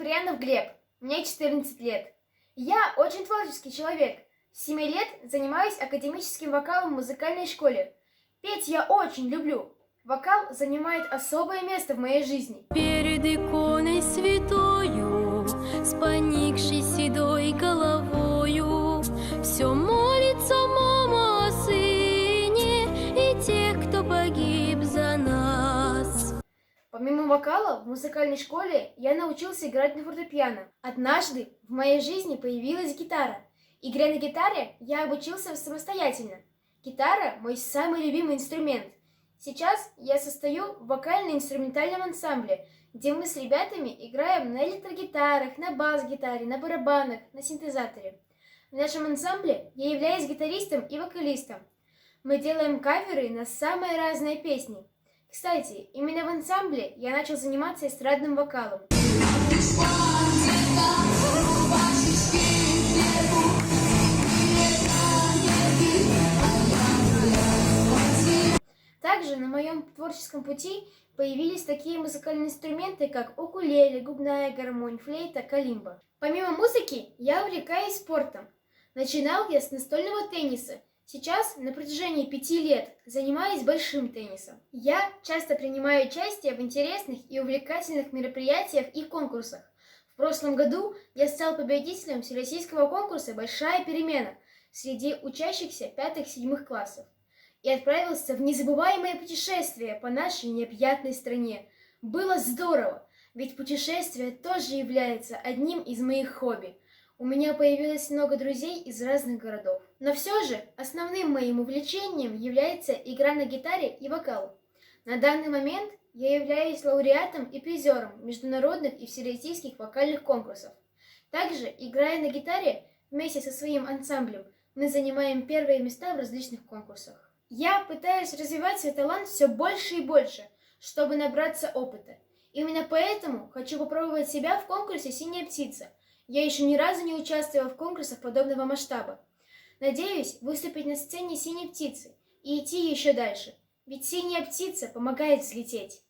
Куприянов Глеб, мне 14 лет. Я очень творческий человек. С 7 лет занимаюсь академическим вокалом в музыкальной школе. Петь я очень люблю. Вокал занимает особое место в моей жизни. Перед иконой святою, с поникшей седой головою, все молится мама о сыне и тех, кто погиб за нас. Помимо вокала, в музыкальной школе я научился играть на фортепиано. Однажды в моей жизни появилась гитара. Игре на гитаре я обучился самостоятельно. Гитара – мой самый любимый инструмент. Сейчас я состою в вокально-инструментальном ансамбле, где мы с ребятами играем на электрогитарах, на бас-гитаре, на барабанах, на синтезаторе. В нашем ансамбле я являюсь гитаристом и вокалистом. Мы делаем каверы на самые разные песни. Кстати, именно в ансамбле я начал заниматься эстрадным вокалом. Также на моем творческом пути появились такие музыкальные инструменты, как укулеле, губная гармонь, флейта, калимба. Помимо музыки, я увлекаюсь спортом. Начинал я с настольного тенниса. Сейчас на протяжении 5 лет занимаюсь большим теннисом. Я часто принимаю участие в интересных и увлекательных мероприятиях и конкурсах. В прошлом году я стал победителем всероссийского конкурса «Большая перемена» среди учащихся 5-7 классов и отправился в незабываемое путешествие по нашей необъятной стране. Было здорово, ведь путешествие тоже является одним из моих хобби. У меня появилось много друзей из разных городов. Но все же основным моим увлечением является игра на гитаре и вокал. На данный момент я являюсь лауреатом и призером международных и всероссийских вокальных конкурсов. Также, играя на гитаре вместе со своим ансамблем, мы занимаем первые места в различных конкурсах. Я пытаюсь развивать свой талант все больше и больше, чтобы набраться опыта. Именно поэтому хочу попробовать себя в конкурсе «Синяя птица». Я еще ни разу не участвовала в конкурсах подобного масштаба. Надеюсь выступить на сцене «Синей птицы» и идти еще дальше, ведь «Синяя птица» помогает взлететь.